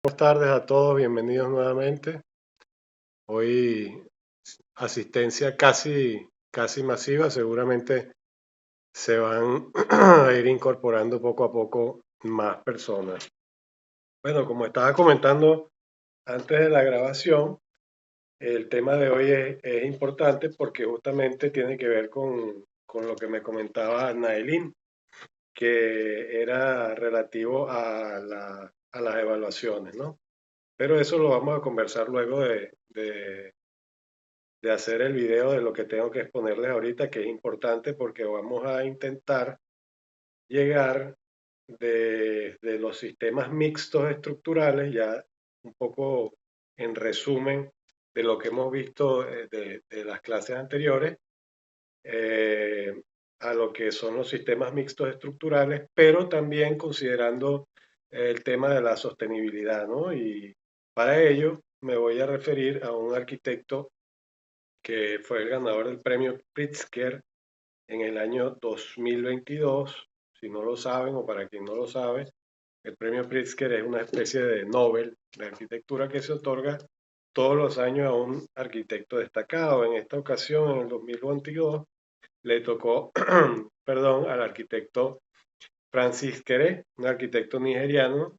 Buenas tardes a todos, bienvenidos nuevamente. Hoy asistencia casi masiva, seguramente se van a ir incorporando poco a poco más personas. Bueno, como estaba comentando antes de la grabación, el tema de hoy es importante porque justamente tiene que ver con lo que me comentaba Nailin, que era relativo a las evaluaciones, ¿no? Pero eso lo vamos a conversar luego de hacer el video de lo que tengo que exponerles ahorita, que es importante porque vamos a intentar llegar de los sistemas mixtos estructurales, ya un poco en resumen de lo que hemos visto de las clases anteriores, eh, a lo que son los sistemas mixtos estructurales, pero también considerando el tema de la sostenibilidad, ¿no? Y para ello me voy a referir a un arquitecto que fue el ganador del premio Pritzker en el año 2022. Si no lo saben o para quien no lo sabe, el premio Pritzker es una especie de Nobel de arquitectura que se otorga todos los años a un arquitecto destacado. En esta ocasión, en el 2022, le tocó, perdón, al arquitecto Francis Kere, un arquitecto nigeriano,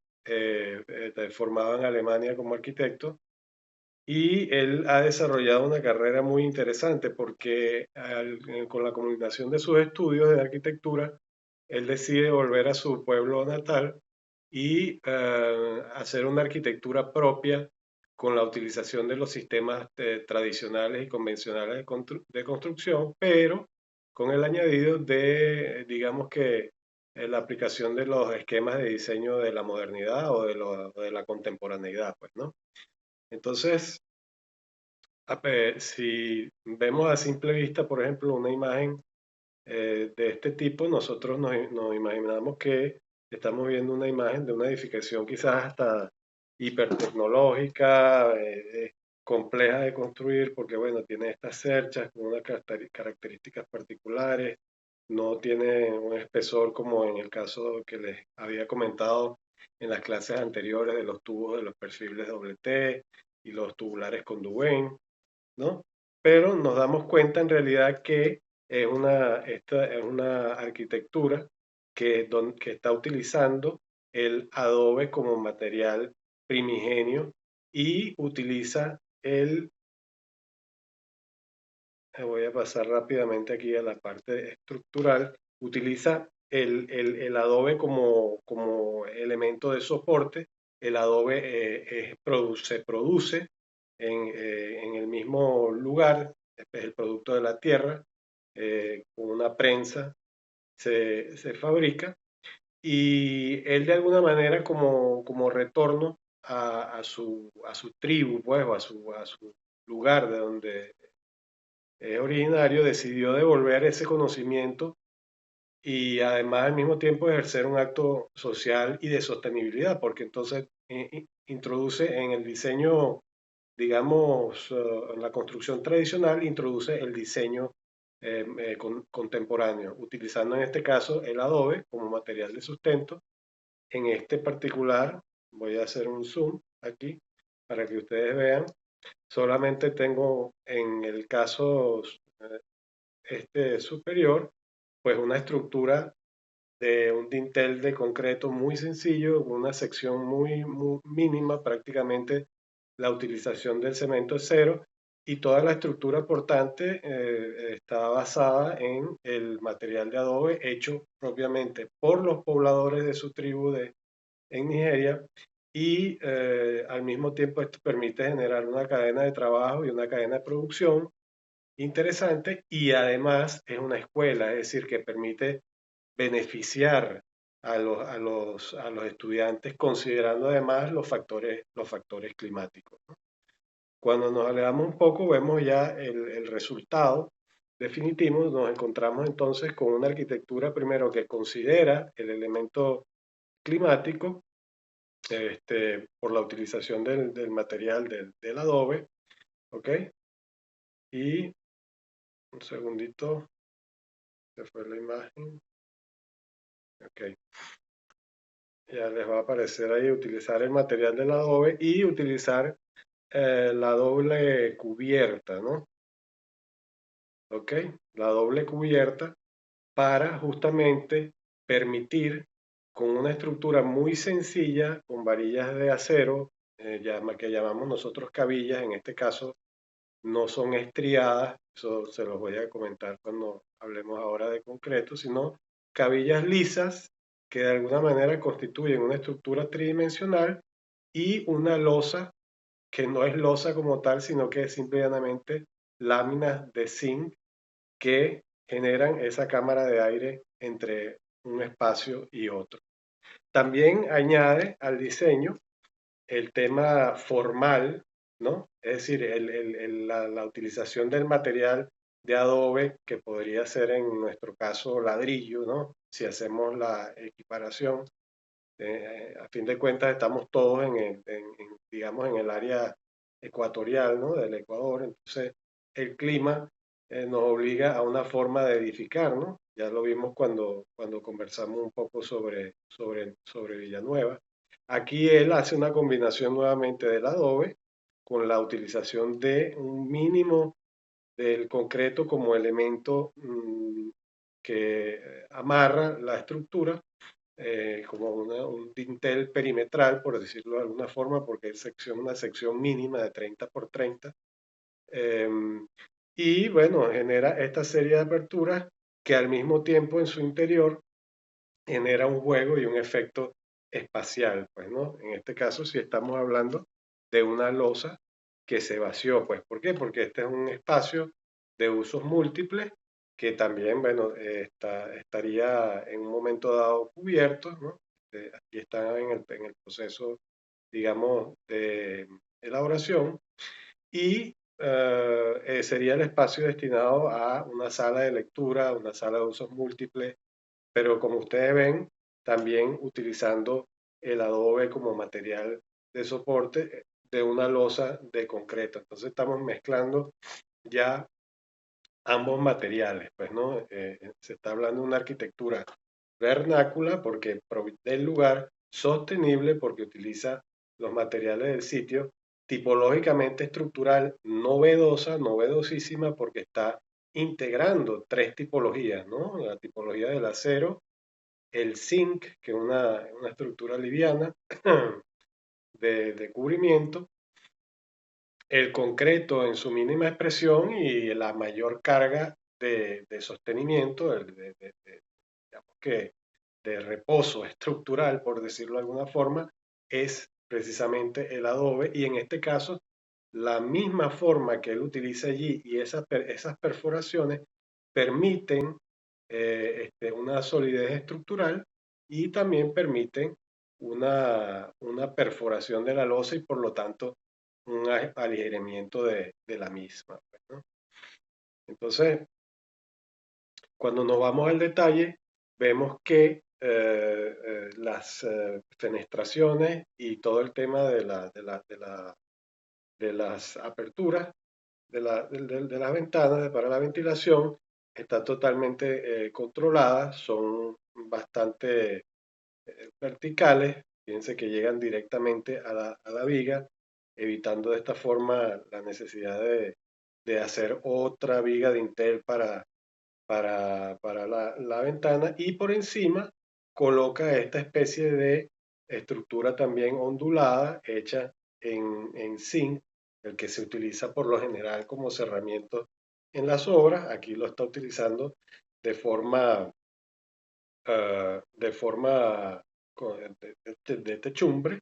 formado en Alemania como arquitecto, y él ha desarrollado una carrera muy interesante porque con la combinación de sus estudios de arquitectura, él decide volver a su pueblo natal y hacer una arquitectura propia con la utilización de los sistemas tradicionales y convencionales de construcción, pero con el añadido de, digamos que, la aplicación de los esquemas de diseño de la modernidad o de la contemporaneidad, pues, ¿no? Entonces, si vemos a simple vista, por ejemplo, una imagen de este tipo, nosotros nos imaginamos que estamos viendo una imagen de una edificación quizás hasta hipertecnológica, compleja de construir, porque bueno, tiene estas cerchas con unas características particulares, no tiene un espesor como en el caso que les había comentado en las clases anteriores de los tubos de los perfiles doble T y los tubulares con Dubén, ¿no? Pero nos damos cuenta en realidad que esta es una arquitectura que está utilizando el adobe como material primigenio y utiliza voy a pasar rápidamente aquí a la parte estructural, utiliza el adobe como elemento de soporte. El adobe se produce en el mismo lugar, es el producto de la tierra, con una prensa se fabrica y él de alguna manera como retorno a su tribu, pues, o a su lugar de donde es originario, decidió devolver ese conocimiento y además al mismo tiempo ejercer un acto social y de sostenibilidad, porque entonces introduce en el diseño, digamos, en la construcción tradicional, introduce el diseño contemporáneo, utilizando en este caso el adobe como material de sustento. En este particular, voy a hacer un zoom aquí para que ustedes vean. Solamente tengo en el caso superior, pues una estructura de un dintel de concreto muy sencillo, con una sección muy mínima, prácticamente la utilización del cemento es cero y toda la estructura portante está basada en el material de adobe hecho propiamente por los pobladores de su tribu en Nigeria y al mismo tiempo esto permite generar una cadena de trabajo y una cadena de producción interesante y además es una escuela, es decir, que permite beneficiar a los estudiantes considerando además los factores climáticos, ¿no? Cuando nos alejamos un poco vemos ya el resultado definitivo, nos encontramos entonces con una arquitectura primero que considera el elemento climático por la utilización del material del adobe, ¿ok? Y un segundito, se fue la imagen. Ok. Ya les va a aparecer ahí utilizar el material del adobe y utilizar la doble cubierta, ¿no? ¿Ok? La doble cubierta para justamente permitir con una estructura muy sencilla, con varillas de acero, que llamamos nosotros cabillas, en este caso no son estriadas, eso se los voy a comentar cuando hablemos ahora de concreto, sino cabillas lisas que de alguna manera constituyen una estructura tridimensional y una losa que no es losa como tal, sino que es simplemente láminas de zinc que generan esa cámara de aire entre un espacio y otro. También añade al diseño el tema formal, ¿no? Es decir, la utilización del material de adobe, que podría ser en nuestro caso ladrillo, ¿no? Si hacemos la equiparación, a fin de cuentas estamos todos digamos, en el área ecuatorial, ¿no? Del Ecuador, entonces el clima nos obliga a una forma de edificar, ¿no? Ya lo vimos cuando conversamos un poco sobre Villanueva. Aquí él hace una combinación nuevamente del adobe con la utilización de un mínimo del concreto como elemento que amarra la estructura como un dintel perimetral, por decirlo de alguna forma, porque es una sección mínima de 30 por 30. eh, y bueno, genera esta serie de aperturas que al mismo tiempo en su interior genera un juego y un efecto espacial, pues, ¿no? En este caso, si estamos hablando de una losa que se vació, pues, ¿por qué? Porque este es un espacio de usos múltiples que también, bueno, estaría en un momento dado cubierto, ¿no? Aquí está en el proceso, digamos, de elaboración y sería el espacio destinado a una sala de lectura, una sala de usos múltiples, pero como ustedes ven, también utilizando el adobe como material de soporte de una losa de concreto. Entonces estamos mezclando ya ambos materiales, pues, ¿no? Se está hablando de una arquitectura vernácula porque del lugar, sostenible porque utiliza los materiales del sitio, tipológicamente estructural, novedosa, novedosísima porque está integrando tres tipologías, ¿no? La tipología del acero, el zinc, que es una estructura liviana de cubrimiento, el concreto en su mínima expresión y la mayor carga de sostenimiento, digamos que de reposo estructural, por decirlo de alguna forma, es precisamente el adobe y en este caso la misma forma que él utiliza allí y esas perforaciones permiten una solidez estructural y también permiten una perforación de la losa y por lo tanto un aligeramiento de la misma, pues, ¿no? Entonces, cuando nos vamos al detalle, vemos que las fenestraciones y todo el tema de las aperturas de las ventanas para la ventilación está totalmente controlada, son bastante verticales, fíjense que llegan directamente a la viga, evitando de esta forma la necesidad de hacer otra viga de Intel para la ventana y por encima coloca esta especie de estructura también ondulada hecha en zinc, el que se utiliza por lo general como cerramiento en las obras. Aquí lo está utilizando de forma, de forma de techumbre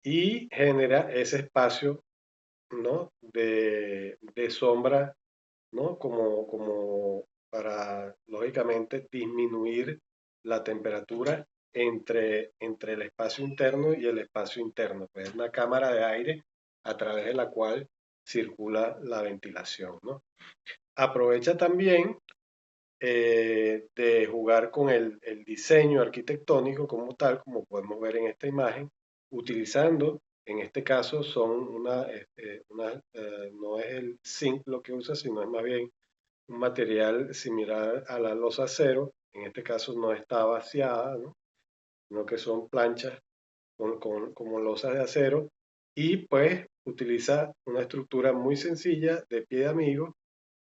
y genera ese espacio, ¿no? de sombra, ¿no? Como para, lógicamente, disminuir la temperatura entre el espacio interno y el espacio interno. Pues es una cámara de aire a través de la cual circula la ventilación, ¿no? Aprovecha también de jugar con el diseño arquitectónico como tal, como podemos ver en esta imagen, utilizando, en este caso, no es el zinc lo que usa, sino es más bien un material similar a la losa acero, en este caso no está vaciada, ¿no? sino que son planchas como losas de acero y pues utiliza una estructura muy sencilla de pie de amigo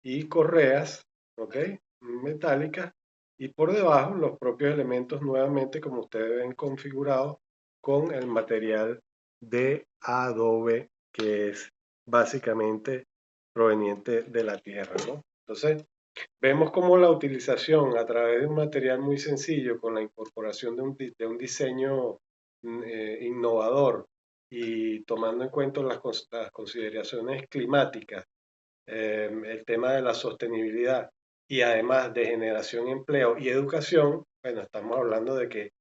y correas, ¿ok? Metálicas y por debajo los propios elementos nuevamente como ustedes ven configurados con el material de adobe que es básicamente proveniente de la tierra, ¿no? Entonces, vemos cómo la utilización a través de un material muy sencillo con la incorporación de un diseño innovador y tomando en cuenta las consideraciones climáticas, el tema de la sostenibilidad y además de generación de empleo y educación, bueno, estamos hablando de que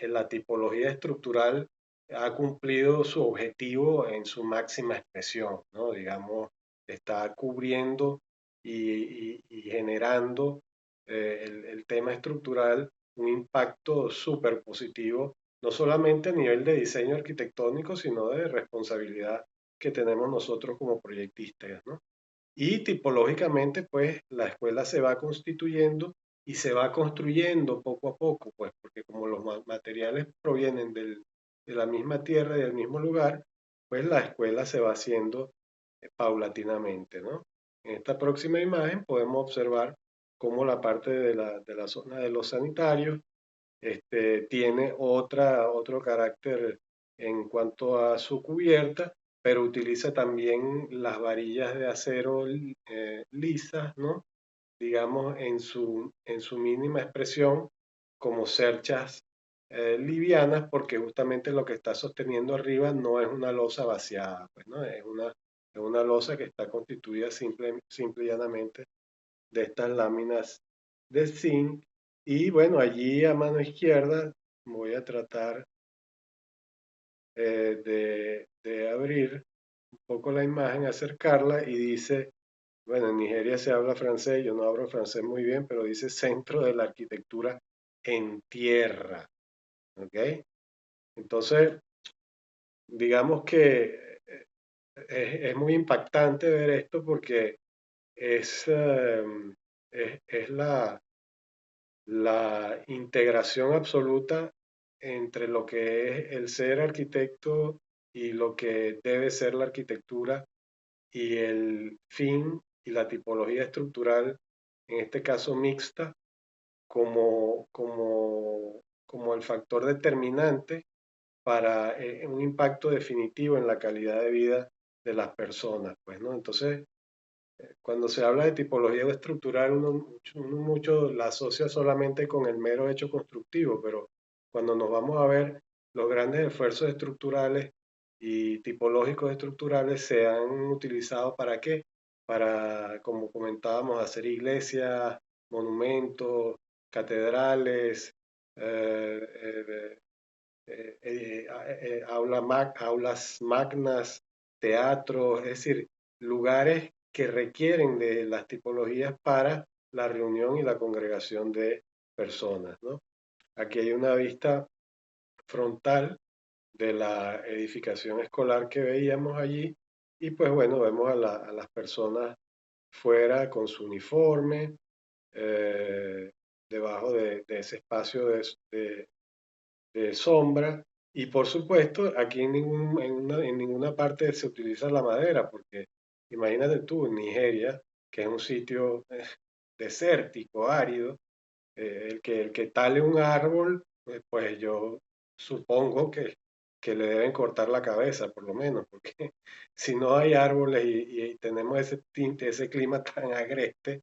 la tipología estructural ha cumplido su objetivo en su máxima expresión, ¿no? Digamos, está cubriendo y generando el tema estructural un impacto súper positivo, no solamente a nivel de diseño arquitectónico, sino de responsabilidad que tenemos nosotros como proyectistas, ¿no? Y tipológicamente, pues la escuela se va constituyendo y se va construyendo poco a poco, pues porque como los materiales provienen de la misma tierra y del mismo lugar, pues la escuela se va haciendo paulatinamente, ¿no? En esta próxima imagen podemos observar cómo la parte de la zona de los sanitarios tiene otro carácter en cuanto a su cubierta, pero utiliza también las varillas de acero lisas, ¿no? Digamos, en su mínima expresión, como cerchas livianas, porque justamente lo que está sosteniendo arriba no es una losa vaciada, pues, ¿no? Es una losa que está constituida simple y llanamente de estas láminas de zinc. Y bueno, allí a mano izquierda voy a tratar de abrir un poco la imagen, acercarla y dice, bueno, en Nigeria se habla francés, yo no hablo francés muy bien, pero dice Centro de la Arquitectura en Tierra, ¿ok? Entonces, digamos que es muy impactante ver esto porque es, es la integración absoluta entre lo que es el ser arquitecto y lo que debe ser la arquitectura y el fin y la tipología estructural, en este caso mixta, como el factor determinante para un impacto definitivo en la calidad de vida de las personas, pues, ¿no? Entonces, cuando se habla de tipología estructural, uno mucho la asocia solamente con el mero hecho constructivo, pero cuando nos vamos a ver, los grandes esfuerzos estructurales y tipológicos estructurales se han utilizado ¿para qué? Para, como comentábamos, hacer iglesias, monumentos, catedrales, eh, eh, aulas magnas, teatros, es decir, lugares que requieren de las tipologías para la reunión y la congregación de personas, ¿no? Aquí hay una vista frontal de la edificación escolar que veíamos allí y pues bueno, vemos a las personas fuera con su uniforme, eh, debajo de ese espacio de sombra. Y por supuesto, aquí en ninguna parte se utiliza la madera, porque imagínate tú, en Nigeria, que es un sitio desértico, árido, el que tale un árbol, pues yo supongo que le deben cortar la cabeza, por lo menos, porque si no hay árboles y tenemos ese tinte, ese clima tan agreste,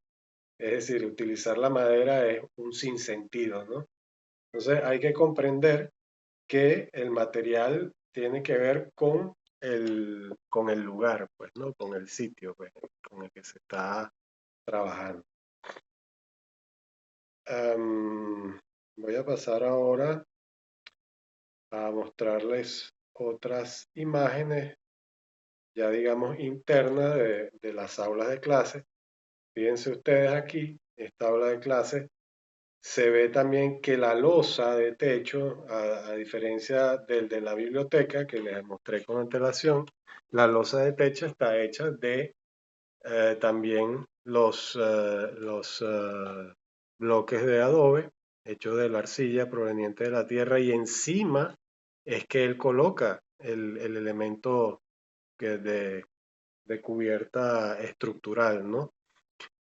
es decir, utilizar la madera es un sinsentido, ¿no? Entonces hay que comprender que el material tiene que ver con el lugar, pues, ¿no? Con el sitio, pues, con el que se está trabajando. Voy a pasar ahora a mostrarles otras imágenes, ya digamos, internas de las aulas de clase. Fíjense ustedes aquí, esta aula de clase se ve también que la losa de techo, a diferencia del de la biblioteca que les mostré con antelación, la losa de techo está hecha de también los bloques de adobe, hecho de la arcilla proveniente de la tierra, y encima es que él coloca el elemento que de cubierta estructural, ¿no?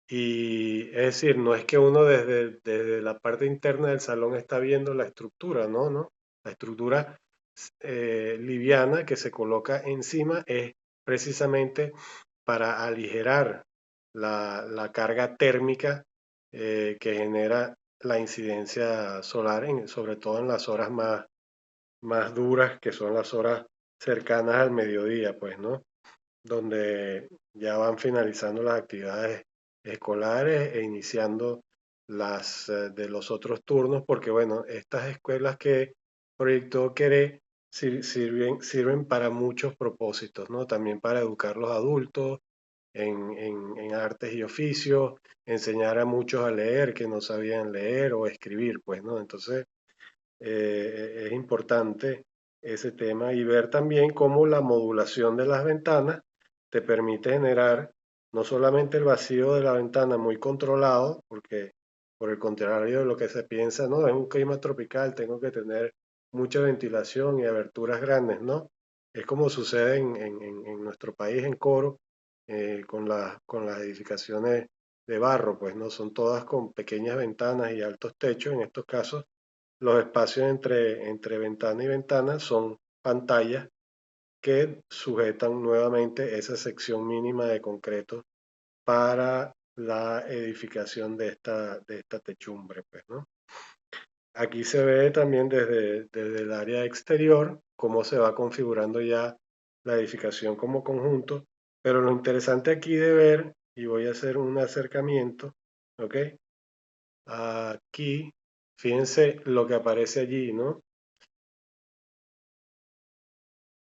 Y es decir, no es que uno desde la parte interna del salón está viendo la estructura, no, no. La estructura liviana que se coloca encima es precisamente para aligerar la carga térmica que genera la incidencia solar, sobre todo en las horas más duras, que son las horas cercanas al mediodía, pues, ¿no? Donde ya van finalizando las actividades escolares e iniciando las de los otros turnos, porque bueno, estas escuelas que proyectó Queré sirven para muchos propósitos, ¿no? También para educar a los adultos en artes y oficios, enseñar a muchos a leer que no sabían leer o escribir, pues, ¿no? Entonces, es importante ese tema y ver también cómo la modulación de las ventanas te permite generar no solamente el vacío de la ventana muy controlado, porque por el contrario de lo que se piensa, no, es un clima tropical, tengo que tener mucha ventilación y aberturas grandes, ¿no? Es como sucede en nuestro país, en Coro, con las edificaciones de barro, pues no son todas con pequeñas ventanas y altos techos. En estos casos los espacios entre ventana y ventana son pantallas que sujetan nuevamente esa sección mínima de concreto para la edificación de esta techumbre, pues, ¿no? Aquí se ve también desde el área exterior cómo se va configurando ya la edificación como conjunto, pero lo interesante aquí de ver, y voy a hacer un acercamiento, ¿ok? Aquí, fíjense lo que aparece allí, ¿no?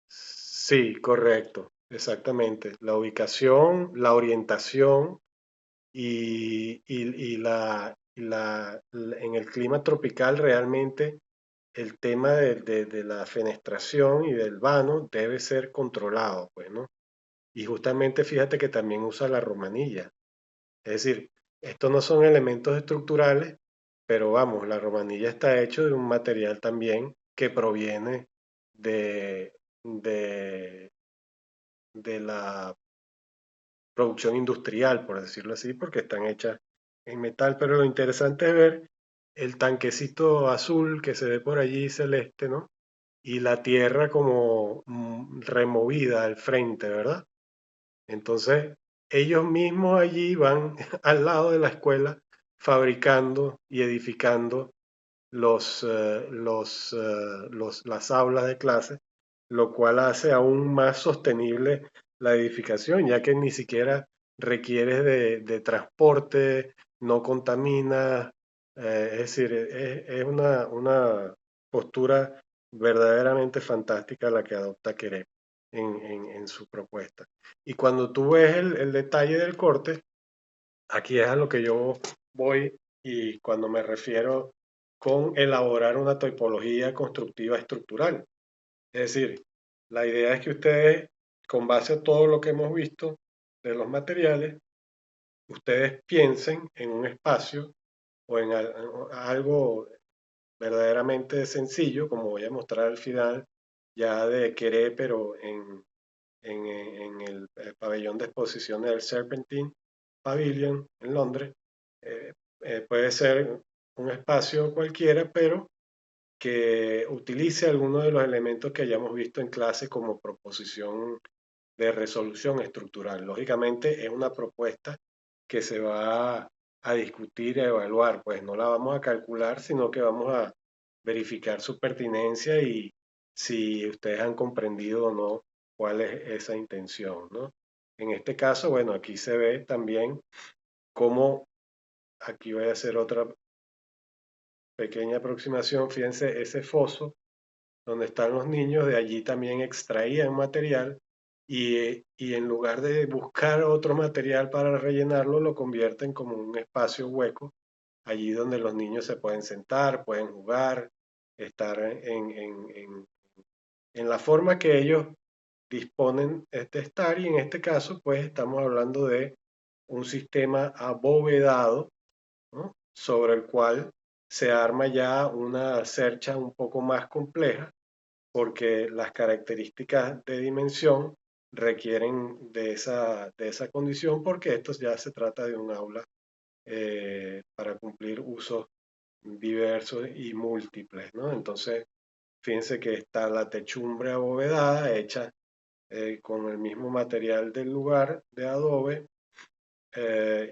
Sí, correcto, exactamente. La ubicación, la orientación en el clima tropical realmente el tema de la fenestración y del vano debe ser controlado, pues, ¿no? Y justamente fíjate que también usa la romanilla. Es decir, estos no son elementos estructurales, pero vamos, la romanilla está hecho de un material también que proviene de, de de la producción industrial, por decirlo así, porque están hechas en metal. Pero lo interesante es ver el tanquecito azul que se ve por allí, celeste, ¿no? Y la tierra como removida al frente, ¿verdad? Entonces, ellos mismos allí van al lado de la escuela fabricando y edificando las aulas de clase, lo cual hace aún más sostenible la edificación, ya que ni siquiera requiere de transporte, no contamina, es decir, es una postura verdaderamente fantástica la que adopta Queré en su propuesta. Y cuando tú ves el detalle del corte, aquí es a lo que yo voy y cuando me refiero con elaborar una topología constructiva estructural. Es decir, la idea es que ustedes, con base a todo lo que hemos visto de los materiales, ustedes piensen en un espacio o en algo verdaderamente sencillo, como voy a mostrar al final, ya de Queré, pero en el pabellón de exposiciones del Serpentine Pavilion en Londres. Eh, Puede ser un espacio cualquiera, pero que utilice algunos de los elementos que hayamos visto en clase como proposición de resolución estructural. Lógicamente es una propuesta que se va a discutir y a evaluar, pues no la vamos a calcular, sino que vamos a verificar su pertinencia y si ustedes han comprendido o no cuál es esa intención, ¿no? En este caso, bueno, aquí se ve también cómo, aquí voy a hacer otra pequeña aproximación, fíjense ese foso donde están los niños, de allí también extraían material y en lugar de buscar otro material para rellenarlo, lo convierten como un espacio hueco, allí donde los niños se pueden sentar, pueden jugar, estar en la forma que ellos disponen de estar y en este caso pues estamos hablando de un sistema abovedado, ¿no? Sobre el cual se arma ya una cercha un poco más compleja porque las características de dimensión requieren de esa condición porque esto ya se trata de un aula para cumplir usos diversos y múltiples, ¿no? Entonces, fíjense que está la techumbre abovedada hecha con el mismo material del lugar de adobe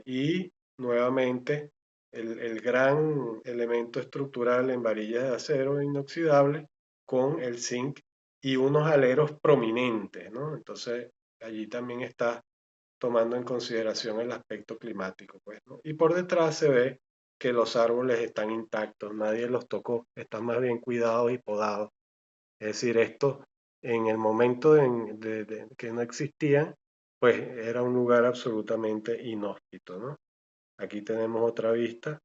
y nuevamente el gran elemento estructural en varillas de acero inoxidable con el zinc y unos aleros prominentes, ¿no? Entonces allí también está tomando en consideración el aspecto climático, pues, ¿no? Y por detrás se ve que los árboles están intactos, nadie los tocó, están más bien cuidados y podados. Es decir, esto en el momento que no existían, pues era un lugar absolutamente inhóspito, ¿no? Aquí tenemos otra vista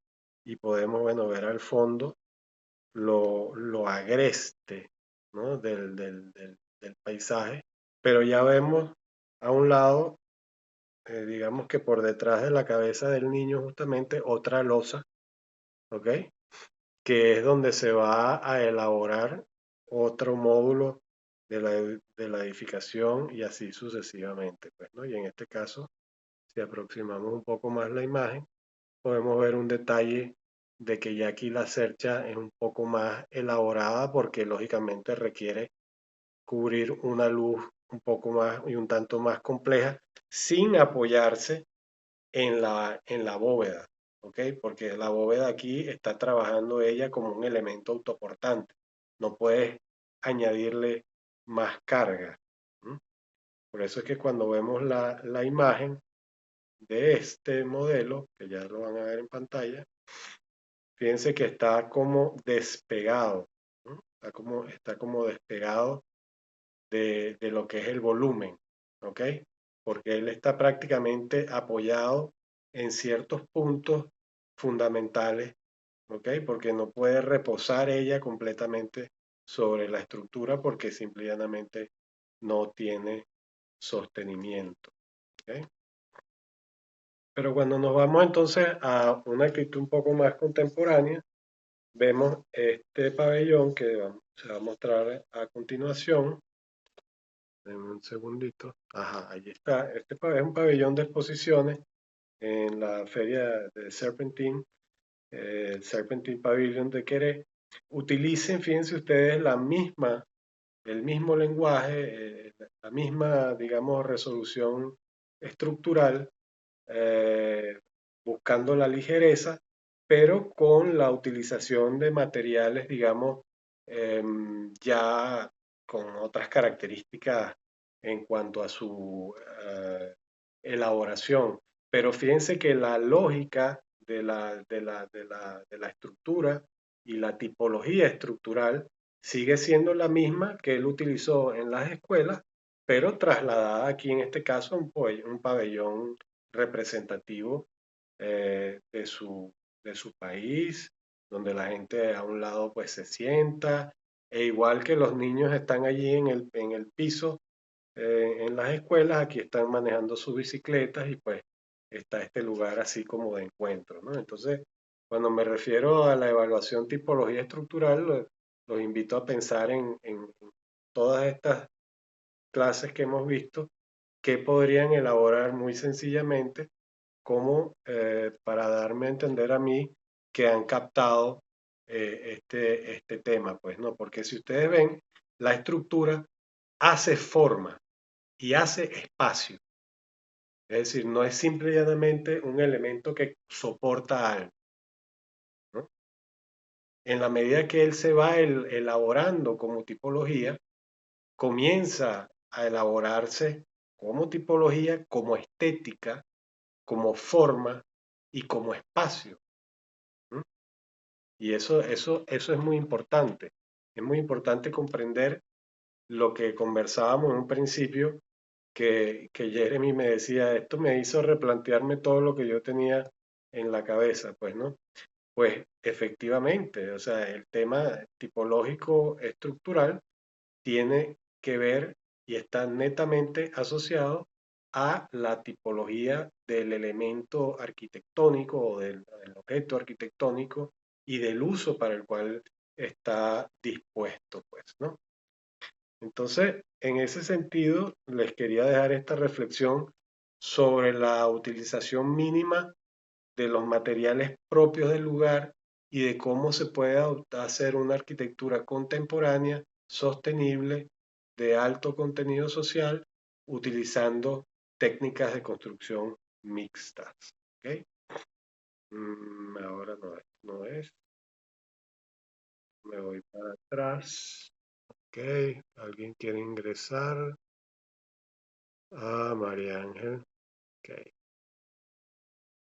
y podemos, bueno, ver al fondo lo agreste, ¿no? Del paisaje, pero ya vemos a un lado, digamos que por detrás de la cabeza del niño justamente otra losa, ¿ok? Que es donde se va a elaborar otro módulo de la edificación y así sucesivamente, pues, ¿no? Y en este caso, si aproximamos un poco más la imagen, podemos ver un detalle de que ya aquí la cercha es un poco más elaborada porque lógicamente requiere cubrir una luz un poco más y un tanto más compleja sin apoyarse en la bóveda, ¿ok? Porque la bóveda aquí está trabajando ella como un elemento autoportante. No puedes añadirle más carga. ¿M? Por eso es que cuando vemos la imagen de este modelo, que ya lo van a ver en pantalla, fíjense que está como despegado, ¿no? Está como despegado de lo que es el volumen, ¿ok? Porque él está prácticamente apoyado en ciertos puntos fundamentales, ¿ok? Porque no puede reposar ella completamente sobre la estructura porque simplemente no tiene sostenimiento, ¿ok? Pero cuando nos vamos entonces a una actitud un poco más contemporánea, vemos este pabellón que se va a mostrar a continuación. Denme un segundito. Ajá, ahí está. Este es un pabellón de exposiciones en la feria de Serpentine, el Serpentine Pavilion de Queré. Utilicen, fíjense ustedes, el mismo lenguaje, la misma, digamos, resolución estructural, eh, buscando la ligereza, pero con la utilización de materiales, digamos, ya con otras características en cuanto a su elaboración. Pero fíjense que la lógica de la estructura y la tipología estructural sigue siendo la misma que él utilizó en las escuelas, pero trasladada aquí en este caso a un pabellón representativo de su país, donde la gente a un lado pues se sienta, e igual que los niños están allí en el piso, en las escuelas, aquí están manejando sus bicicletas y pues está este lugar así como de encuentro, ¿no? Entonces, cuando me refiero a la evaluación tipología estructural, los invito a pensar en todas estas clases que hemos visto que podrían elaborar muy sencillamente como para darme a entender a mí que han captado este tema, pues, ¿no? Porque si ustedes ven, la estructura hace forma y hace espacio. Es decir, no es simple y llanamente un elemento que soporta algo, ¿no? En la medida que él se va elaborando como tipología, comienza a elaborarse como tipología, como estética, como forma y como espacio. ¿No? Y eso es muy importante. Es muy importante comprender lo que conversábamos en un principio, que Jeremy me decía, esto me hizo replantearme todo lo que yo tenía en la cabeza, pues, ¿no? Pues efectivamente, o sea, el tema tipológico estructural tiene que ver y está netamente asociado a la tipología del elemento arquitectónico o del objeto arquitectónico y del uso para el cual está dispuesto, pues, ¿no? Entonces, en ese sentido, les quería dejar esta reflexión sobre la utilización mínima de los materiales propios del lugar y de cómo se puede hacer una arquitectura contemporánea, sostenible, de alto contenido social, utilizando técnicas de construcción mixtas. ¿Ok? Ahora no, no es. Me voy para atrás. Ok, ¿alguien quiere ingresar? Ah, María Ángel. Ok,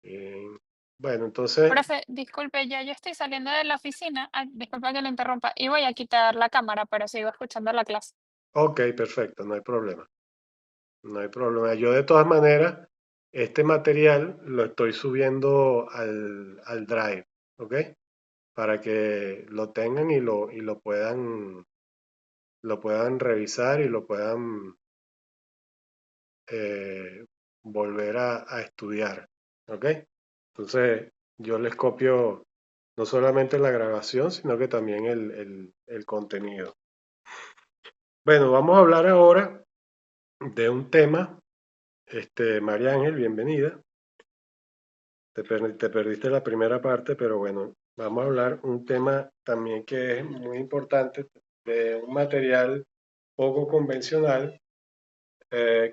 bien. Bueno, entonces, Profe, disculpe, ya yo estoy saliendo de la oficina. Ay, disculpa que lo interrumpa. Y voy a quitar la cámara, pero sigo escuchando la clase. ok, perfecto, no hay problema. No hay problema. Yo de todas maneras, este material lo estoy subiendo al Drive, ¿ok? Para que lo tengan y lo puedan revisar y lo puedan eh, volver a estudiar, ¿ok? Entonces, yo les copio no solamente la grabación, sino que también el contenido. Bueno, vamos a hablar ahora de un tema. María Ángel, bienvenida. Te perdiste la primera parte, pero bueno, vamos a hablar un tema también que es muy importante, de un material poco convencional,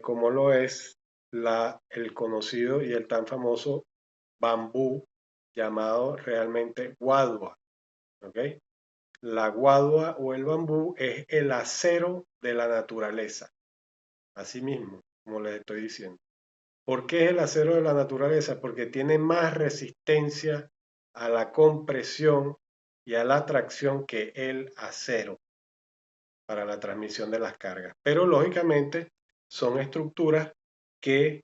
como lo es el conocido y el tan famoso bambú, llamado realmente guadua. ¿Ok? La guadua o el bambú es el acero de la naturaleza, así mismo, como les estoy diciendo. ¿Por qué es el acero de la naturaleza? Porque tiene más resistencia a la compresión y a la tracción que el acero para la transmisión de las cargas. Pero lógicamente son estructuras que,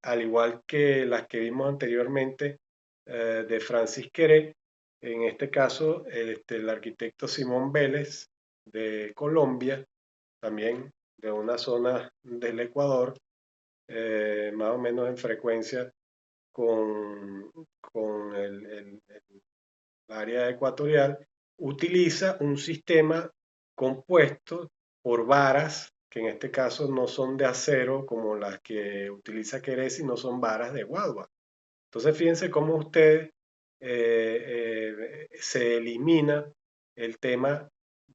al igual que las que vimos anteriormente de Francis Queré, en este caso el arquitecto Simón Vélez de Colombia, también de una zona del Ecuador, más o menos en frecuencia con, con el área ecuatorial, utiliza un sistema compuesto por varas, que en este caso no son de acero como las que utiliza Querés, sino son varas de guadua. Entonces fíjense cómo usted se elimina el tema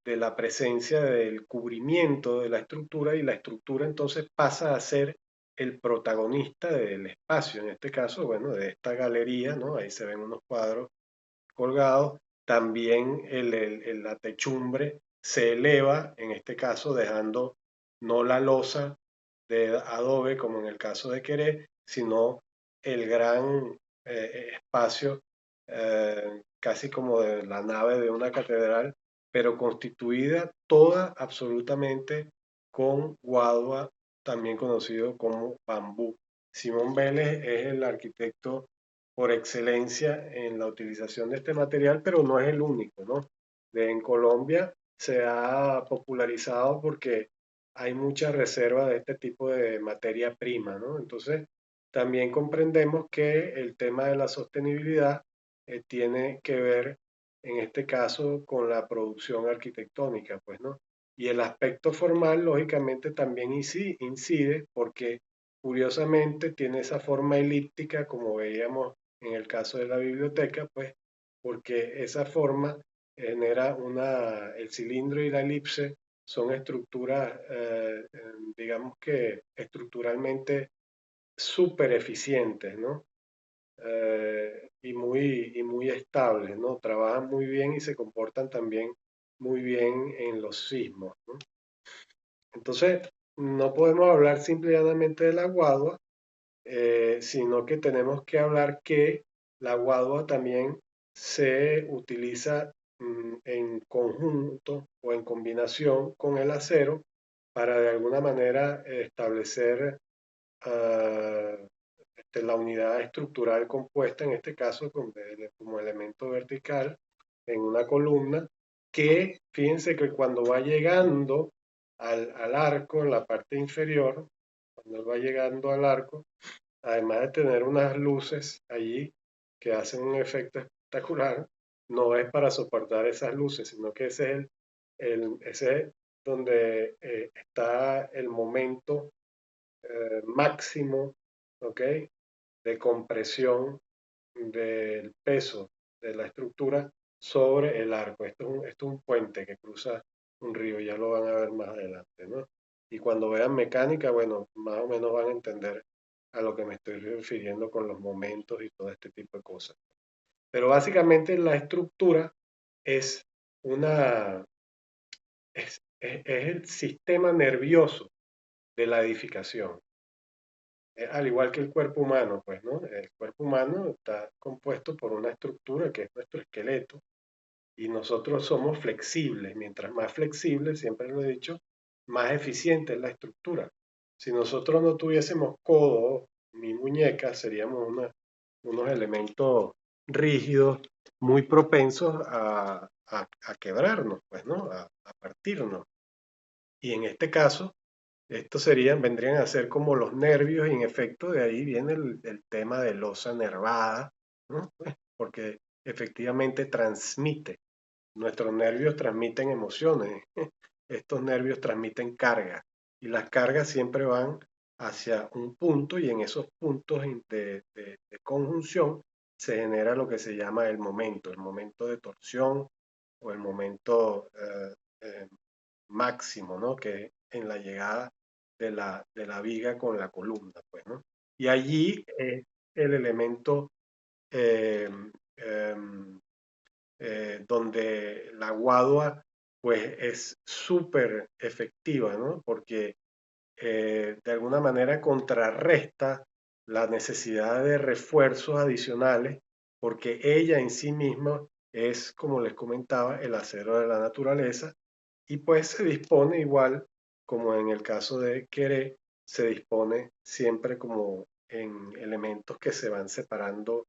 de la presencia del cubrimiento de la estructura y la estructura entonces pasa a ser el protagonista del espacio, en este caso, bueno, de esta galería, ¿no? Ahí se ven unos cuadros colgados. También la techumbre se eleva, en este caso dejando no la losa de adobe como en el caso de Queré, sino el gran espacio, casi como de la nave de una catedral, pero constituida toda absolutamente con guadua, también conocido como bambú. Simón Vélez es el arquitecto por excelencia en la utilización de este material, pero no es el único, ¿no? En Colombia se ha popularizado porque hay mucha reserva de este tipo de materia prima, ¿no? Entonces, también comprendemos que el tema de la sostenibilidad tiene que ver, en este caso, con la producción arquitectónica, pues, ¿no? Y el aspecto formal, lógicamente, también incide porque, curiosamente, tiene esa forma elíptica, como veíamos en el caso de la biblioteca, pues, porque esa forma genera el cilindro y la elipse son estructuras, digamos que estructuralmente súper eficientes, ¿no? Y muy estables, ¿no? Trabajan muy bien y se comportan también muy bien en los sismos, ¿no? Entonces, no podemos hablar simplemente de la guadua, sino que tenemos que hablar que la guadua también se utiliza en conjunto o en combinación con el acero para de alguna manera establecer ah, la unidad estructural compuesta, en este caso como elemento vertical en una columna, que fíjense que cuando va llegando al arco en la parte inferior, cuando él va llegando al arco, además de tener unas luces allí que hacen un efecto espectacular, no es para soportar esas luces, sino que ese es donde está el momento máximo, ¿ok? De compresión del peso de la estructura sobre el arco. Esto es un puente que cruza un río, ya lo van a ver más adelante, ¿no? Y cuando vean mecánica, bueno, más o menos van a entender a lo que me estoy refiriendo con los momentos y todo este tipo de cosas. Pero básicamente la estructura es una, es el sistema nervioso de la edificación. Al igual que el cuerpo humano, pues, ¿no? El cuerpo humano está compuesto por una estructura que es nuestro esqueleto y nosotros somos flexibles. Mientras más flexibles, siempre lo he dicho, más eficiente es la estructura. Si nosotros no tuviésemos codo ni muñeca, seríamos unos elementos rígidos, muy propensos a quebrarnos, pues, ¿no? A partirnos. Y en este caso, vendrían a ser como los nervios y en efecto de ahí viene el tema de losa nervada, ¿no? Porque efectivamente transmite, nuestros nervios transmiten emociones, estos nervios transmiten carga y las cargas siempre van hacia un punto y en esos puntos de conjunción se genera lo que se llama el momento de torsión o el momento máximo, ¿no? Que en la llegada de la viga con la columna, pues, ¿no? Y allí el elemento eh, eh, donde la guadua, pues, es súper efectiva, ¿no? Porque de alguna manera contrarresta la necesidad de refuerzos adicionales, porque ella en sí misma es, como les comentaba, el acero de la naturaleza y pues se dispone igual como en el caso de Queré, se dispone siempre como en elementos que se van separando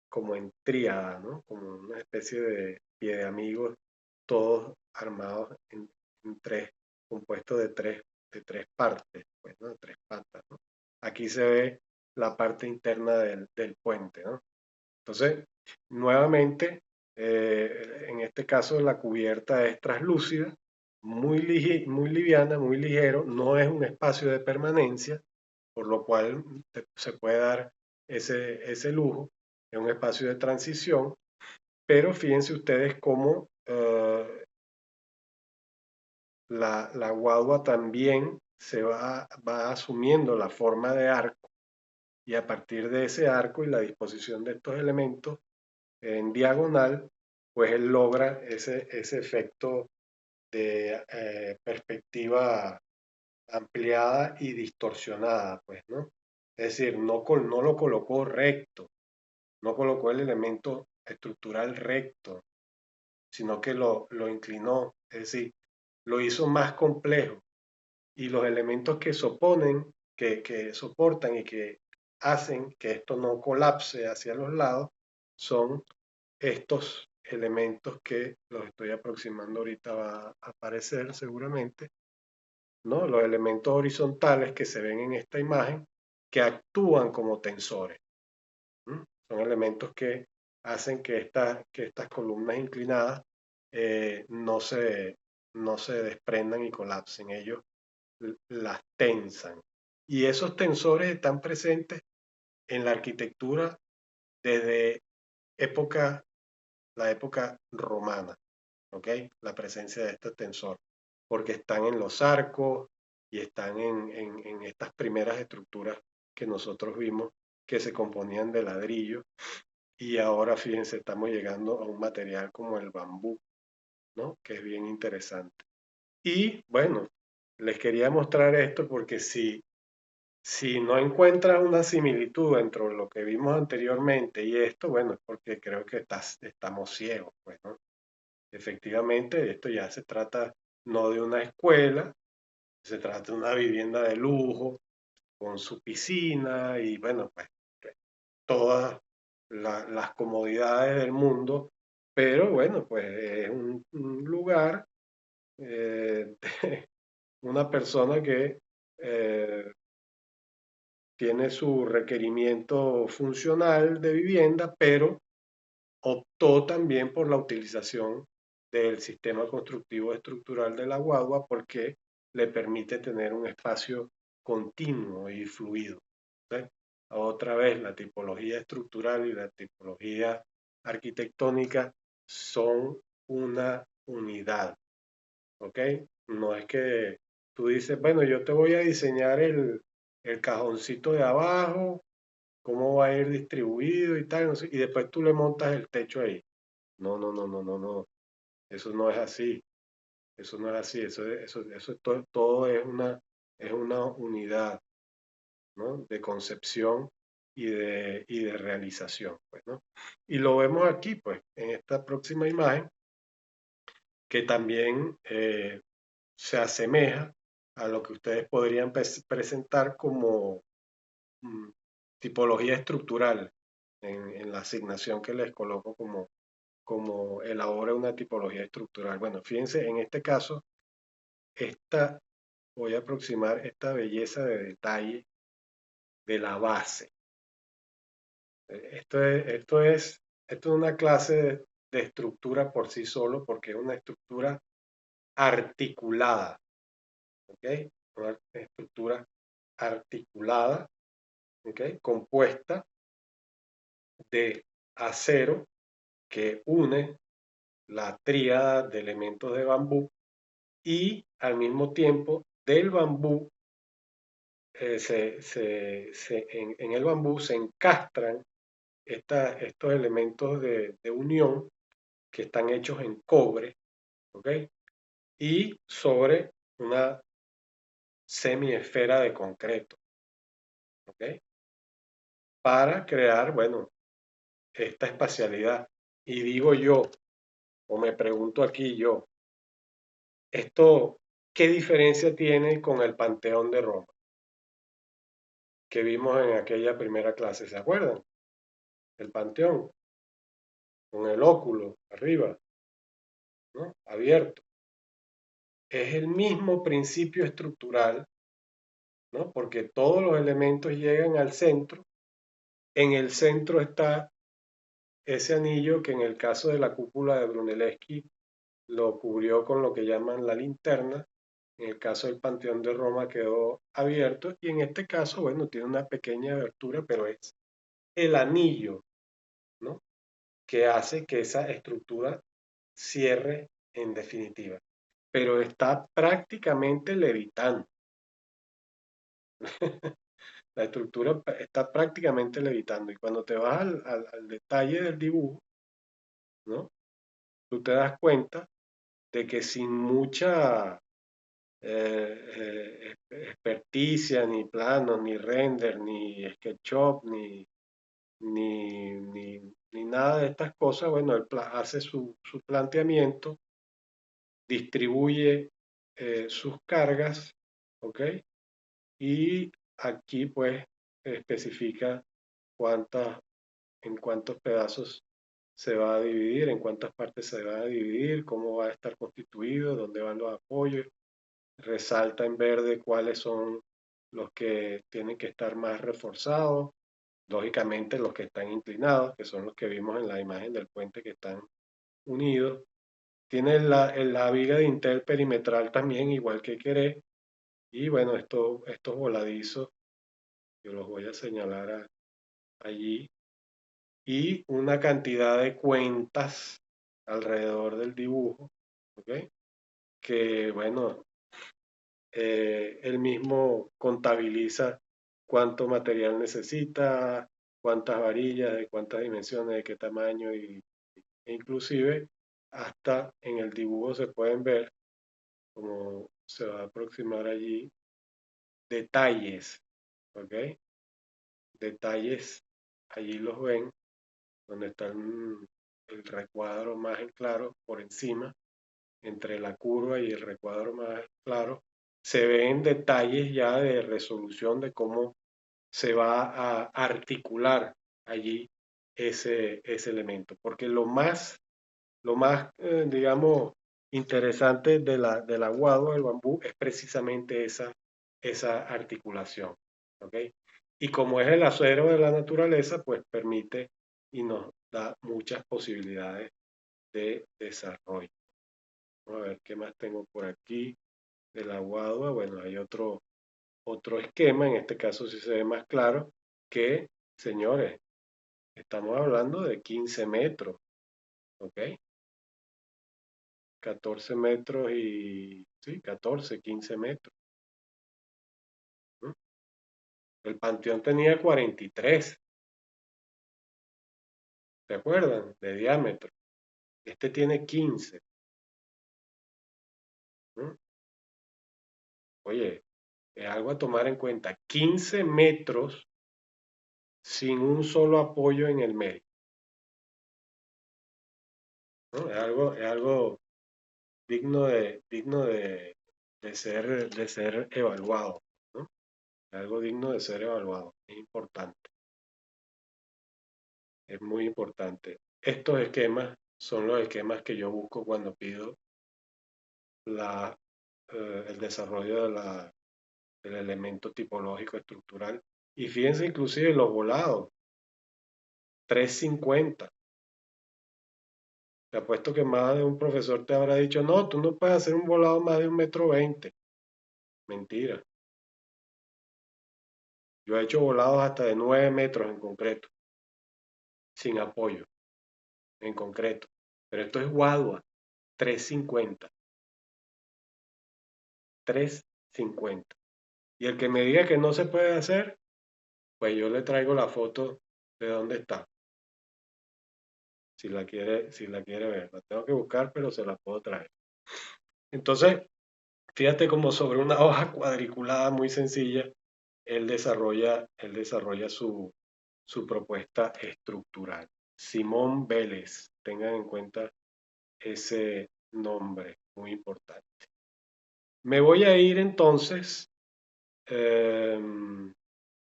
como en tríada, ¿no? Como una especie de pie de amigos, todos armados en tres, compuestos de tres partes, pues, ¿no? De tres patas, ¿no? Aquí se ve la parte interna del puente, ¿no? Entonces, nuevamente, en este caso la cubierta es translúcida, muy liviana, muy ligero, no es un espacio de permanencia, por lo cual se puede dar ese lujo, es un espacio de transición, pero fíjense ustedes cómo la guadua también va asumiendo la forma de arco y a partir de ese arco y la disposición de estos elementos, en diagonal, pues él logra ese efecto de perspectiva ampliada y distorsionada, pues, ¿no? Es decir, no lo colocó recto, no colocó el elemento estructural recto, sino que lo inclinó, es decir, lo hizo más complejo y los elementos que que soportan y que hacen que esto no colapse hacia los lados son estos elementos que los estoy aproximando ahorita va a aparecer seguramente, ¿no? Los elementos horizontales que se ven en esta imagen que actúan como tensores. ¿M? Son elementos que hacen que estas columnas inclinadas no no se desprendan y colapsen. Ellos las tensan. Y esos tensores están presentes en la arquitectura desde época, la época romana, ¿ok? La presencia de este tensor, porque están en los arcos y están en estas primeras estructuras que nosotros vimos que se componían de ladrillo y ahora fíjense, estamos llegando a un material como el bambú, ¿no? Que es bien interesante. Y bueno, les quería mostrar esto porque si no encuentras una similitud entre lo que vimos anteriormente y esto, bueno, es porque creo que estamos ciegos, pues, ¿no? Efectivamente, esto ya se trata no de una escuela, se trata de una vivienda de lujo, con su piscina y bueno, pues todas las comodidades del mundo, pero bueno, pues es un lugar de una persona que eh, tiene su requerimiento funcional de vivienda, pero optó también por la utilización del sistema constructivo estructural de la guagua porque le permite tener un espacio continuo y fluido. ¿Sí? Otra vez, la tipología estructural y la tipología arquitectónica son una unidad, ¿ok? No es que tú dices, bueno, yo te voy a diseñar el cajoncito de abajo, cómo va a ir distribuido y tal, no sé, y después tú le montas el techo ahí. No, no, no, no, no, no. Eso no es así. Eso no es así. Eso es todo es una unidad, ¿no? De concepción y de realización, pues, ¿no? Y lo vemos aquí, pues, en esta próxima imagen, que también se asemeja a lo que ustedes podrían presentar como mm, tipología estructural en la asignación que les coloco como elabora una tipología estructural. Bueno, fíjense, en este caso, esta, voy a aproximar esta belleza de detalle de la base. Esto es una clase de estructura por sí solo porque es una estructura articulada, ¿ok? Una estructura articulada, ¿ok? Compuesta de acero que une la tríada de elementos de bambú y al mismo tiempo del bambú, en el bambú se encastran estos elementos de unión que están hechos en cobre, ¿ok? Y sobre una semiesfera de concreto, ¿ok? Para crear, bueno, esta espacialidad. Y digo yo, o me pregunto aquí yo, ¿esto qué diferencia tiene con el Panteón de Roma que vimos en aquella primera clase? ¿Se acuerdan? El Panteón, con el óculo arriba, ¿no? Abierto. Es el mismo principio estructural, ¿no? Porque todos los elementos llegan al centro. En el centro está ese anillo que en el caso de la cúpula de Brunelleschi lo cubrió con lo que llaman la linterna. En el caso del Panteón de Roma quedó abierto y en este caso, bueno, tiene una pequeña abertura, pero es el anillo, ¿no? Que hace que esa estructura cierre en definitiva. Pero está prácticamente levitando. La estructura está prácticamente levitando. Y cuando te vas al detalle del dibujo, ¿no? Tú te das cuenta de que sin mucha experticia, ni planos, ni render, ni SketchUp, ni nada de estas cosas, bueno, él hace su planteamiento, distribuye sus cargas, ¿ok? Y aquí pues especifica cuántas, en cuántos pedazos se va a dividir, en cuántas partes se va a dividir, cómo va a estar constituido, dónde van los apoyos, resalta en verde cuáles son los que tienen que estar más reforzados, lógicamente los que están inclinados, que son los que vimos en la imagen del puente que están unidos. Tiene la viga de Intel perimetral también, igual que queré, y bueno, estos voladizos, yo los voy a señalar allí, y una cantidad de cuentas alrededor del dibujo, ¿ok? Que bueno, él mismo contabiliza cuánto material necesita, cuántas varillas, de cuántas dimensiones, de qué tamaño e inclusive hasta en el dibujo se pueden ver, como se va a aproximar allí, detalles, ¿ok? Detalles, allí los ven, donde está el recuadro más en claro por encima, entre la curva y el recuadro más claro, se ven detalles ya de resolución de cómo se va a articular allí ese elemento. Porque lo más digamos, interesante del aguado del bambú es precisamente esa articulación. ¿Ok? Y como es el acero de la naturaleza, pues permite y nos da muchas posibilidades de desarrollo. Vamos a ver qué más tengo por aquí de la guadua. Bueno, hay otro esquema, en este caso sí se ve más claro, que, señores, estamos hablando de 15 metros, ¿ok? 14 metros y, sí, 14, 15 metros. ¿No? El Panteón tenía 43, ¿se acuerdan? De diámetro. Este tiene 15. ¿No? Oye, es algo a tomar en cuenta. 15 metros sin un solo apoyo en el medio. ¿No? Es algo digno de ser evaluado. ¿No? Es algo digno de ser evaluado. Es importante. Es muy importante. Estos esquemas son los esquemas que yo busco cuando pido el desarrollo del elemento tipológico estructural. Y fíjense inclusive los volados, 350. Te apuesto que más de un profesor te habrá dicho, no, tú no puedes hacer un volado más de 1,20 m. Mentira. Yo he hecho volados hasta de 9 metros en concreto, sin apoyo, en concreto. Pero esto es guadua, 350. 350. Y el que me diga que no se puede hacer, pues yo le traigo la foto de dónde está. Si la quiere ver. La tengo que buscar, pero se la puedo traer. Entonces, fíjate como sobre una hoja cuadriculada muy sencilla, él desarrolla su propuesta estructural. Simón Vélez, tengan en cuenta ese nombre, muy importante. Me voy a ir entonces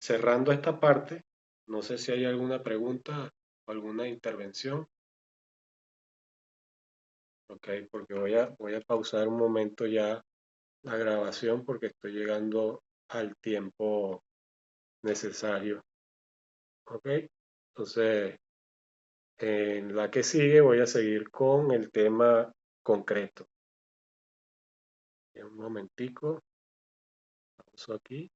cerrando esta parte. No sé si hay alguna pregunta o alguna intervención. Ok, porque voy a pausar un momento ya la grabación porque estoy llegando al tiempo necesario. Ok, entonces en la que sigue voy a seguir con el tema concreto. Un momentico, pauso aquí.